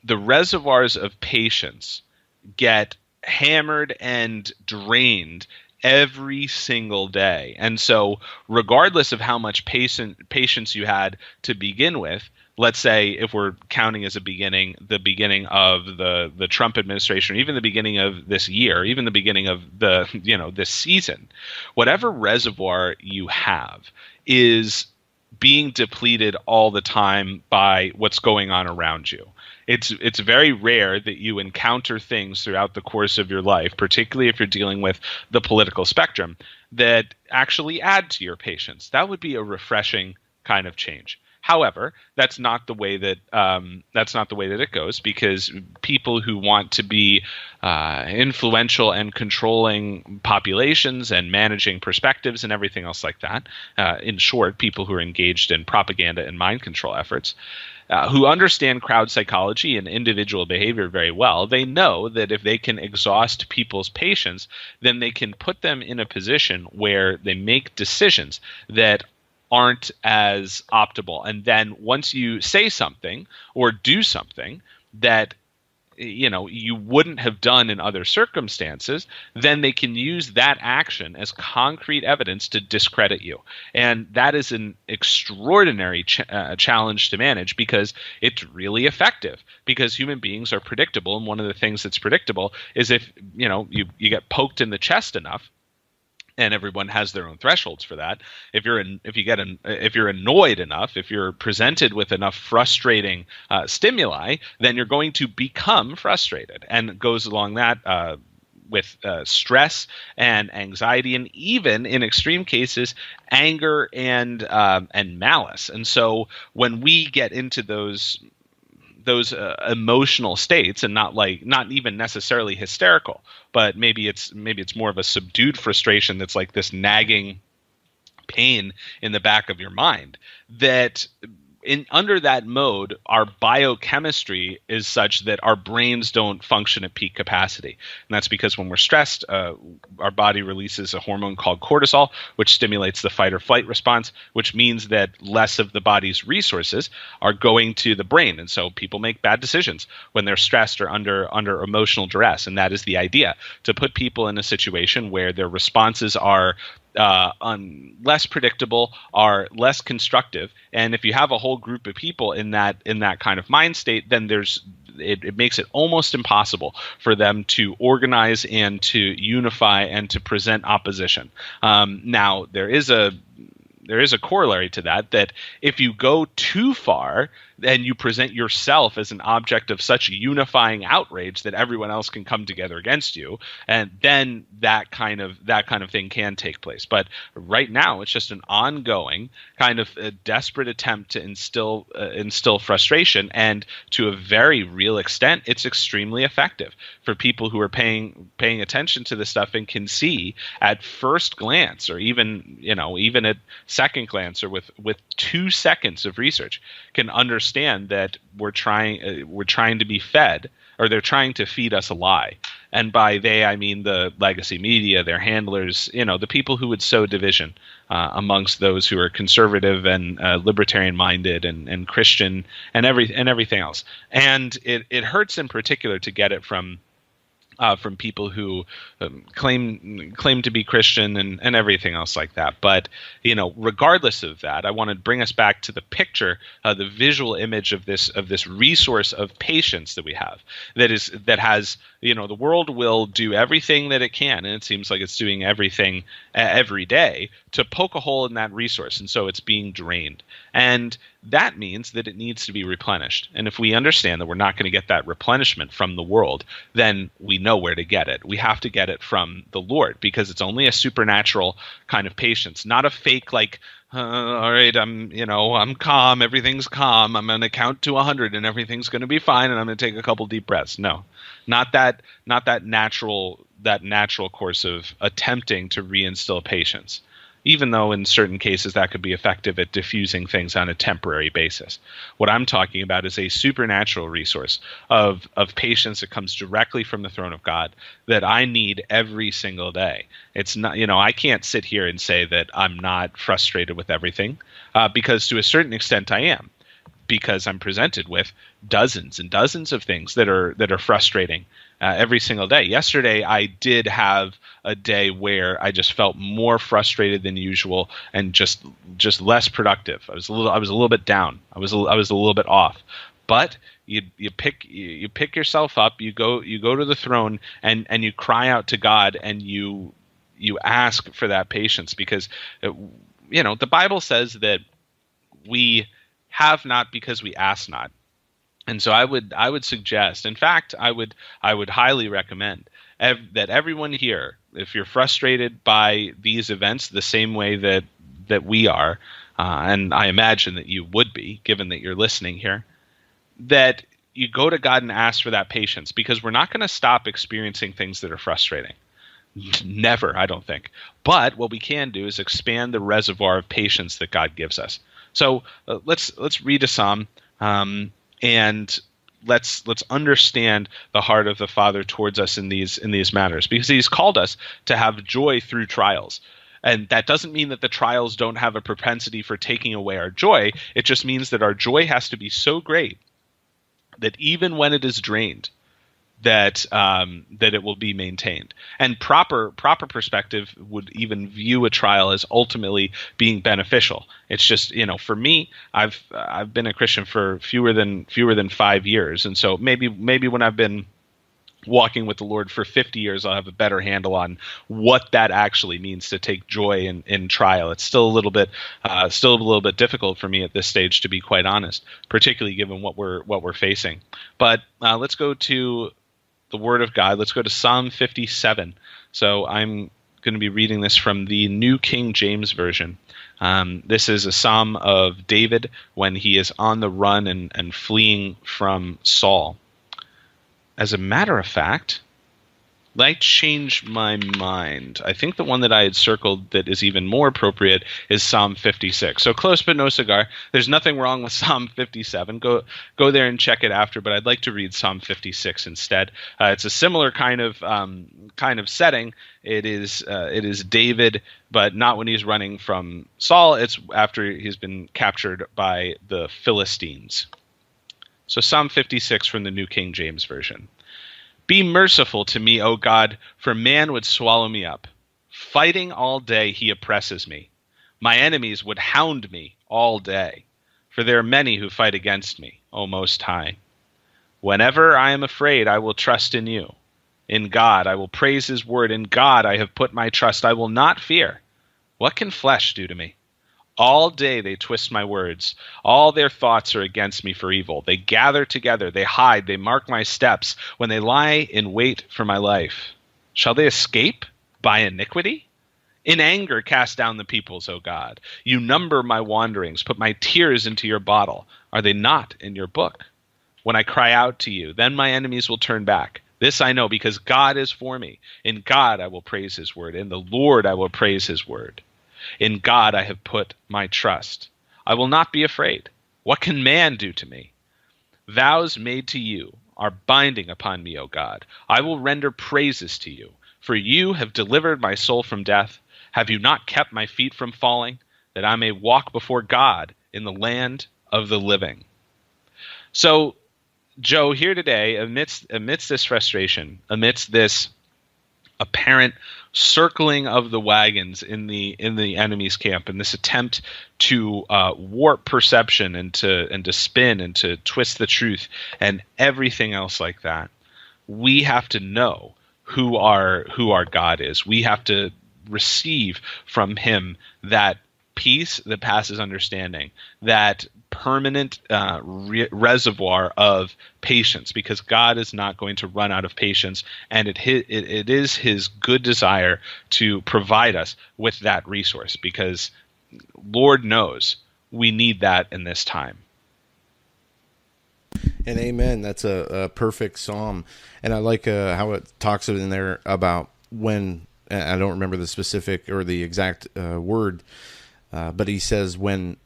the reservoirs of patience get hammered and drained every single day. And so regardless of how much patience you had to begin with, let's say if we're counting as the beginning of the Trump administration, or even the beginning of this year, even the beginning of this season, whatever reservoir you have is being depleted all the time by what's going on around you. It's very rare that you encounter things throughout the course of your life, particularly if you're dealing with the political spectrum, that actually add to your patience. That would be a refreshing kind of change. However, that's not the way that it goes, because people who want to be influential and controlling populations and managing perspectives and everything else like that, in short, people who are engaged in propaganda and mind control efforts, who understand crowd psychology and individual behavior very well, they know that if they can exhaust people's patience, then they can put them in a position where they make decisions that aren't as optimal. And then once you say something or do something that you wouldn't have done in other circumstances, then they can use that action as concrete evidence to discredit you. And that is an extraordinary challenge to manage, because it's really effective, because human beings are predictable. And one of the things that's predictable is if, you get poked in the chest enough, and everyone has their own thresholds for that. If you're annoyed enough, if you're presented with enough frustrating stimuli, then you're going to become frustrated. And it goes along that with stress and anxiety, and even in extreme cases, anger and malice. And so when we get into those emotional states, and not even necessarily hysterical, but maybe it's more of a subdued frustration that's like this nagging pain in the back of your mind, that under that mode, our biochemistry is such that our brains don't function at peak capacity. And that's because when we're stressed, our body releases a hormone called cortisol, which stimulates the fight or flight response, which means that less of the body's resources are going to the brain. And so people make bad decisions when they're stressed or under emotional duress. And that is the idea, to put people in a situation where their responses are less predictable, are less constructive. And if you have a whole group of people in that kind of mind state, then it makes it almost impossible for them to organize and to unify and to present opposition. Now, there is a corollary to that if you go too far, then you present yourself as an object of such unifying outrage that everyone else can come together against you, and then that kind of thing can take place. But right now, it's just an ongoing kind of a desperate attempt to instill frustration, and to a very real extent, it's extremely effective for people who are paying attention to this stuff and can see at first glance, or even at second glance, or with 2 seconds of research, can understand that we're trying to be fed, or they're trying to feed us a lie. And by they, I mean the legacy media, their handlers, the people who would sow division amongst those who are conservative and libertarian minded and Christian and everything else. And it hurts in particular to get it from people who claim to be Christian and everything else like that. But regardless of that, I want to bring us back to the picture, the visual image of this resource of patience that we have. That has the world will do everything that it can, and it seems like it's doing everything every day to poke a hole in that resource, and so it's being drained. And that means that it needs to be replenished. And if we understand that we're not going to get that replenishment from the world, then we know where to get it. We have to get it from the Lord, because it's only a supernatural kind of patience, not a fake all right, I'm calm, everything's calm, I'm going to count to 100 and everything's going to be fine, and I'm going to take a couple deep breaths. No, not that natural course of attempting to reinstill patience, even though in certain cases that could be effective at diffusing things on a temporary basis. What I'm talking about is a supernatural resource of patience that comes directly from the throne of God that I need every single day. It's not, I can't sit here and say that I'm not frustrated with everything, because to a certain extent I am, because I'm presented with dozens and dozens of things that are frustrating every single day. Yesterday, I did have a day where I just felt more frustrated than usual and just less productive. I was a little bit down. I was a little bit off. But you pick yourself up. You go to the throne and you cry out to God, and you ask for that patience, because the Bible says that we have not because we ask not. And so I would suggest, in fact, I would highly recommend that everyone here, if you're frustrated by these events the same way that we are, and I imagine that you would be, given that you're listening here, that you go to God and ask for that patience, because we're not going to stop experiencing things that are frustrating. Never, I don't think. But what we can do is expand the reservoir of patience that God gives us. So let's read a psalm. And let's understand the heart of the Father towards us in these matters, because He's called us to have joy through trials. And that doesn't mean that the trials don't have a propensity for taking away our joy. It just means that our joy has to be so great that even when it is drained, that it will be maintained. And proper perspective would even view a trial as ultimately being beneficial. It's just, for me, I've been a Christian for fewer than 5 years, and so maybe when I've been walking with the Lord for 50 years, I'll have a better handle on what that actually means to take joy in trial. It's still a little bit difficult for me at this stage, to be quite honest, particularly given what we're facing. But let's go to the Word of God. Let's go to Psalm 57. So I'm going to be reading this from the New King James Version. This is a psalm of David when he is on the run and fleeing from Saul. As a matter of fact, I changed my mind. I think the one that I had circled that is even more appropriate is Psalm 56. So close but no cigar. There's nothing wrong with Psalm 57. Go there and check it after, but I'd like to read Psalm 56 instead. It's a similar kind of setting. It is David, but not when he's running from Saul. It's after he's been captured by the Philistines. So Psalm 56 from the New King James Version. Be merciful to me, O God, for man would swallow me up. Fighting all day he oppresses me. My enemies would hound me all day, for there are many who fight against me, O Most High. Whenever I am afraid, I will trust in you. In God I will praise his word. In God I have put my trust. I will not fear. What can flesh do to me? All day they twist my words. All their thoughts are against me for evil. They gather together. They hide. They mark my steps when they lie in wait for my life. Shall they escape by iniquity? In anger cast down the peoples, O God. You number my wanderings. Put my tears into your bottle. Are they not in your book? When I cry out to you, then my enemies will turn back. This I know, because God is for me. In God I will praise his word. In the Lord I will praise his word. In God I have put my trust. I will not be afraid. What can man do to me? Vows made to you are binding upon me, O God. I will render praises to you, for you have delivered my soul from death. Have you not kept my feet from falling, that I may walk before God in the land of the living? So, Joe, here today, amidst this frustration, amidst this apparent circling of the wagons in the enemy's camp, and this attempt to warp perception and to spin and to twist the truth and everything else like that, we have to know who our God is. We have to receive from him that peace that passes understanding, that permanent reservoir of patience, because God is not going to run out of patience, and it is his good desire to provide us with that resource, because Lord knows we need that in this time. And amen. That's a perfect psalm. And I like how it talks in there about when, I don't remember the specific or the exact word, but he says when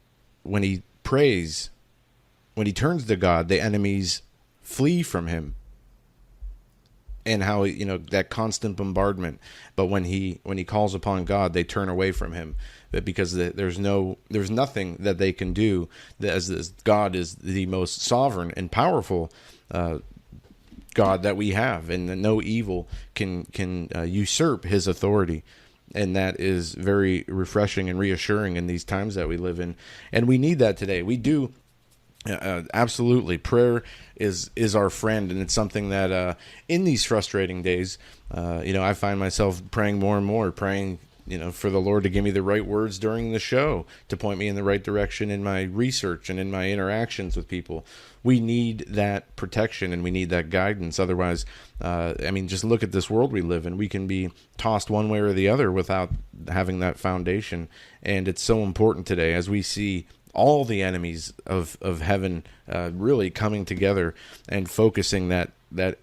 he prays, when he turns to God, the enemies flee from him. And how, that constant bombardment, but when he calls upon God, they turn away from him, because there's nothing that they can do, as God is the most sovereign and powerful God that we have, and no evil can usurp his authority. And that is very refreshing and reassuring in these times that we live in. And we need that today. We do. Absolutely. Prayer is our friend. And it's something that in these frustrating days, I find myself praying more and more, praying, for the Lord to give me the right words during the show, to point me in the right direction in my research and in my interactions with people. We need that protection and we need that guidance. Otherwise, just look at this world we live in. We can be tossed one way or the other without having that foundation. And it's so important today as we see all the enemies of heaven really coming together and focusing that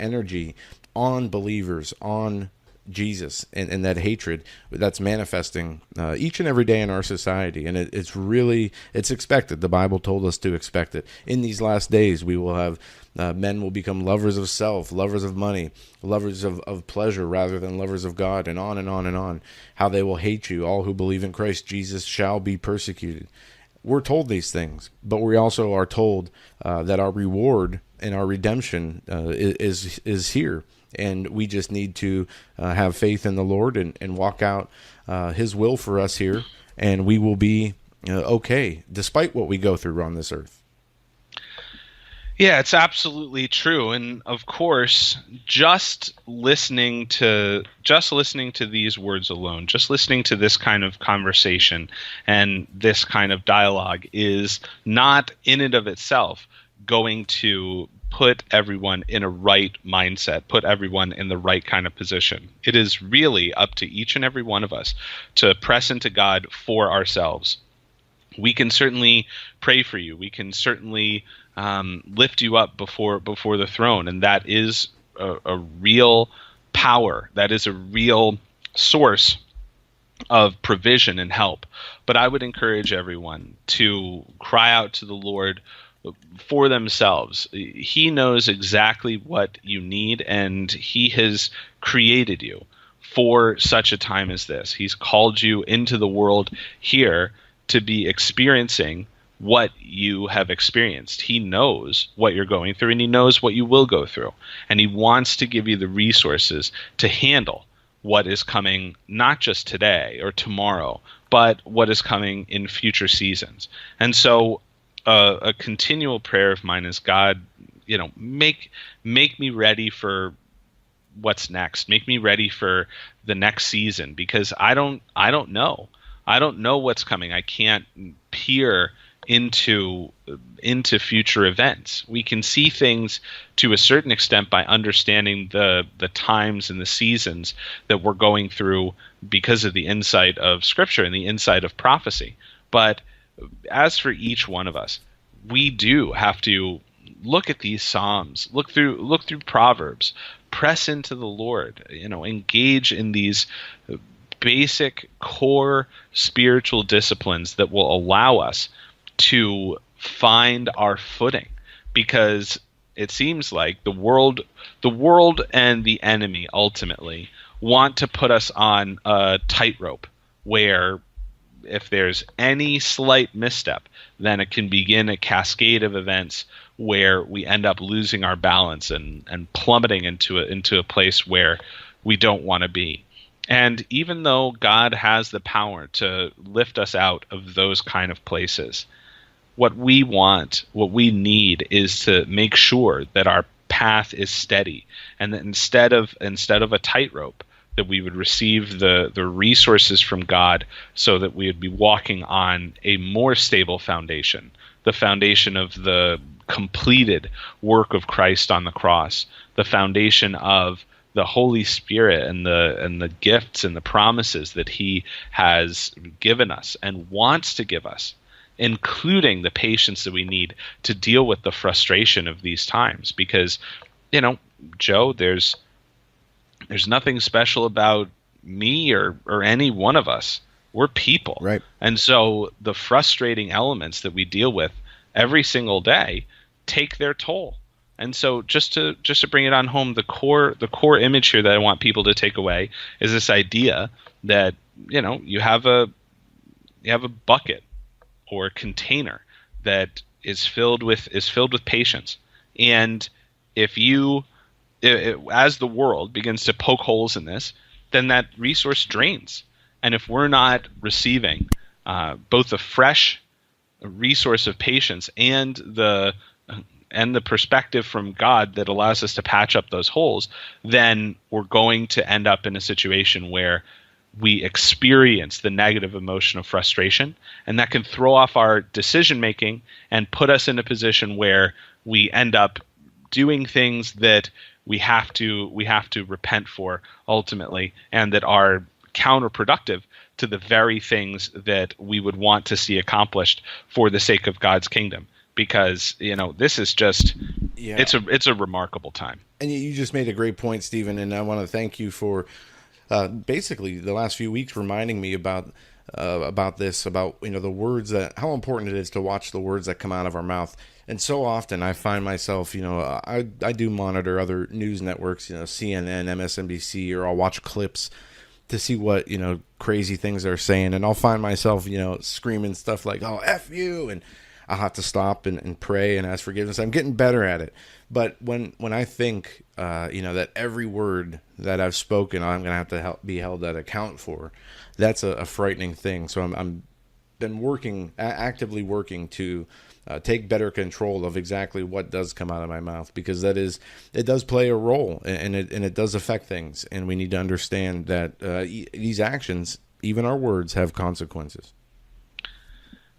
energy on believers, on Jesus and that hatred that's manifesting each and every day in our society. And it's expected. The Bible told us to expect it. In these last days, we will have men will become lovers of self, lovers of money, lovers of pleasure rather than lovers of God, and on and on and on. How they will hate you. All who believe in Christ Jesus shall be persecuted. We're told these things, but we also are told that our reward and our redemption is here. And we just need to have faith in the Lord and walk out His will for us here, and we will be okay, despite what we go through on this earth. Yeah, it's absolutely true. And of course, just listening to these words alone, just listening to this kind of conversation and this kind of dialogue is not in and of itself going to put everyone in a right mindset, put everyone in the right kind of position. It is really up to each and every one of us to press into God for ourselves. We can certainly pray for you. We can certainly lift you up before the throne, and that is a real power. That is a real source of provision and help. But I would encourage everyone to cry out to the Lord for themselves. He knows exactly what you need, and He has created you for such a time as this. He's called you into the world here to be experiencing what you have experienced. He knows what you're going through, and He knows what you will go through. And He wants to give you the resources to handle what is coming, not just today or tomorrow, but what is coming in future seasons. And so a continual prayer of mine is, God, make me ready for what's next. Make me ready for the next season, because I don't know. I don't know what's coming. I can't peer into future events. We can see things to a certain extent by understanding the times and the seasons that we're going through because of the insight of Scripture and the insight of prophecy. But as for each one of us, we do have to look at these Psalms, look through Proverbs, press into the Lord, engage in these basic core spiritual disciplines that will allow us to find our footing, because it seems like the world and the enemy ultimately want to put us on a tightrope where if there's any slight misstep, then it can begin a cascade of events where we end up losing our balance and plummeting into a place where we don't want to be. And even though God has the power to lift us out of those kind of places, what we need is to make sure that our path is steady, and that instead of a tightrope, that we would receive the resources from God so that we would be walking on a more stable foundation, the foundation of the completed work of Christ on the cross, the foundation of the Holy Spirit and the gifts and the promises that He has given us and wants to give us, including the patience that we need to deal with the frustration of these times. Because, Joe, there's nothing special about me or any one of us. We're people. Right. And so the frustrating elements that we deal with every single day take their toll. And so just to bring it on home, the core image here that I want people to take away is this idea that, you have a bucket or a container that is filled with patience. And if as the world begins to poke holes in this, then that resource drains. And if we're not receiving both a fresh resource of patience and the perspective from God that allows us to patch up those holes, then we're going to end up in a situation where we experience the negative emotion of frustration, and that can throw off our decision making and put us in a position where we end up doing things that we have to repent for ultimately, and that are counterproductive to the very things that we would want to see accomplished for the sake of God's kingdom. Because this is just it's a remarkable time. And you just made a great point, Stephen, and I want to thank you for basically the last few weeks reminding me about this, about the words, that how important it is to watch the words that come out of our mouth. And so often I find myself, I do monitor other news networks, CNN, MSNBC, or I'll watch clips to see what, crazy things they're saying. And I'll find myself, screaming stuff like, oh, F you. And I'll have to stop and pray and ask forgiveness. I'm getting better at it. But when I think, that every word that I've spoken, I'm going to have to be held at account for, that's a frightening thing. So I'm been actively working to take better control of exactly what does come out of my mouth, because it does play a role, and it does affect things, and we need to understand that these actions, even our words, have consequences.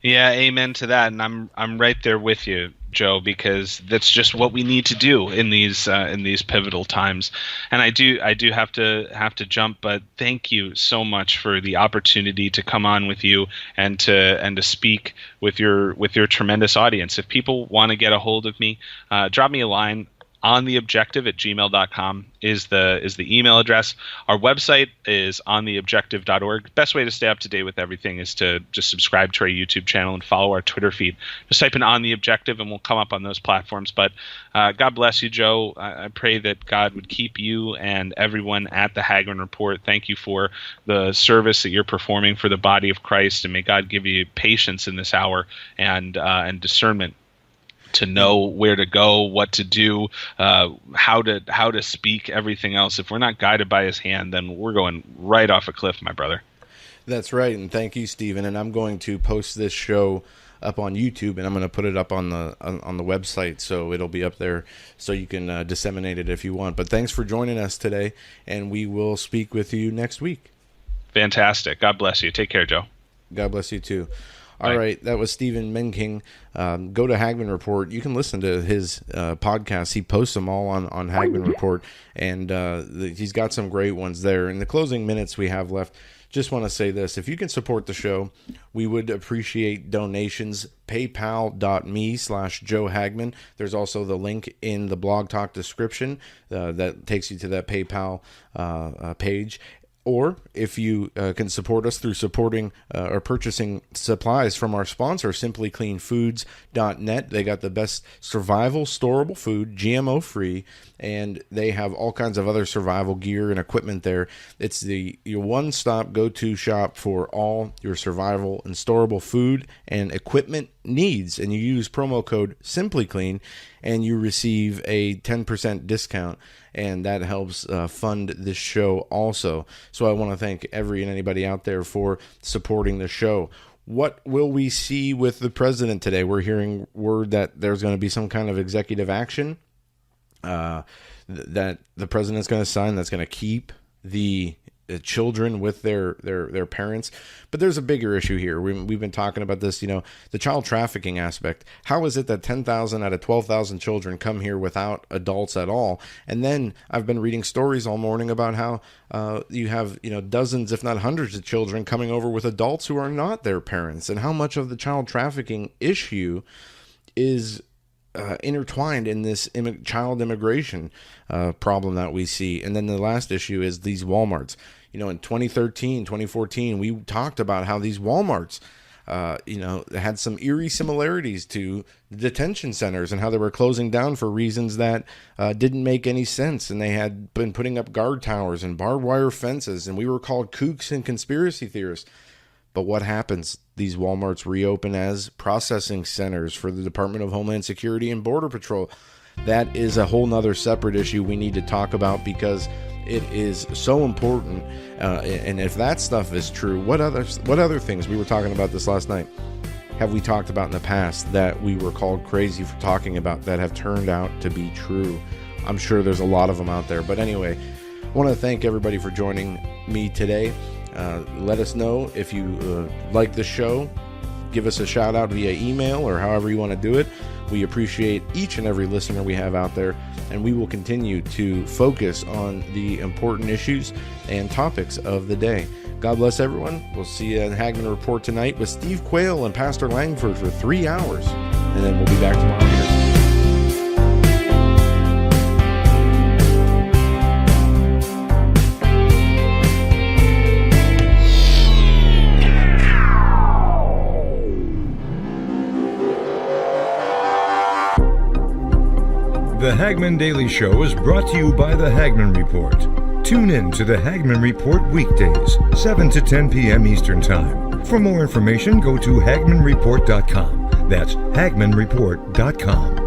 Yeah, amen to that, and I'm right there with you, Joe, because that's just what we need to do in these pivotal times. And I do have to jump, but thank you so much for the opportunity to come on with you and to speak with your tremendous audience. If people want to get a hold of me, drop me a line. ontheobjective@gmail.com is the email address. Our website is ontheobjective.org. Best way to stay up to date with everything is to just subscribe to our YouTube channel and follow our Twitter feed. Just type in On the Objective and we'll come up on those platforms. But God bless you, Joe. I pray that God would keep you and everyone at the Hagmann Report. Thank you for the service that you're performing for the body of Christ, and may God give you patience in this hour and discernment to know where to go, what to do, how to speak, everything else. If we're not guided by his hand, then we're going right off a cliff, my brother. That's right, and thank you, Stephen. And I'm going to post this show up on YouTube, and I'm going to put it up on the website, so it'll be up there, so you can disseminate it if you want. But thanks for joining us today, and we will speak with you next week. Fantastic. God bless you. Take care, Joe. God bless you too. All right, that was Stephen Menking. Go to Hagmann Report. You can listen to his podcasts. He posts them all on Hagmann Report, and he's got some great ones there. In the closing minutes we have left, just want to say this. If you can support the show, we would appreciate donations. PayPal.me/Joe Hagmann. There's also the link in the Blog Talk description that takes you to that PayPal page. Or if you can support us through supporting or purchasing supplies from our sponsor, simplycleanfoods.net. They got the best survival storable food, GMO-free, and they have all kinds of other survival gear and equipment there. It's your one-stop go-to shop for all your survival and storable food and equipment needs. And you use promo code SimplyClean, and you receive a 10% discount. And that helps fund this show also. So I want to thank every and anybody out there for supporting the show. What will we see with the president today? We're hearing word that there's going to be some kind of executive action that the president's going to sign that's going to keep the children with their parents. But there's a bigger issue here. We've been talking about this, the child trafficking aspect. How is it that 10,000 out of 12,000 children come here without adults at all? And then I've been reading stories all morning about how you have, dozens, if not hundreds of children coming over with adults who are not their parents, and how much of the child trafficking issue is intertwined in this child immigration problem that we see. And then the last issue is these Walmarts. In 2013, 2014, we talked about how these Walmarts, had some eerie similarities to the detention centers and how they were closing down for reasons that didn't make any sense. And they had been putting up guard towers and barbed wire fences, and we were called kooks and conspiracy theorists. But what happens? These Walmarts reopen as processing centers for the Department of Homeland Security and Border Patrol. That is a whole nother separate issue we need to talk about, because it is so important. And if that stuff is true, what other things, we were talking about this last night, have we talked about in the past that we were called crazy for talking about that have turned out to be true? I'm sure there's a lot of them out there. But anyway, I want to thank everybody for joining me today. Let us know if you like the show. Give us a shout out via email or however you want to do it. We appreciate each and every listener we have out there, and we will continue to focus on the important issues and topics of the day. God bless everyone. We'll see you at Hagmann Report tonight with Steve Quayle and Pastor Langford for 3 hours, and then we'll be back tomorrow here. The Hagmann Daily Show is brought to you by the Hagmann Report. Tune in to the Hagmann Report weekdays, 7 to 10 p.m. Eastern Time. For more information, go to HagmannReport.com. That's HagmannReport.com.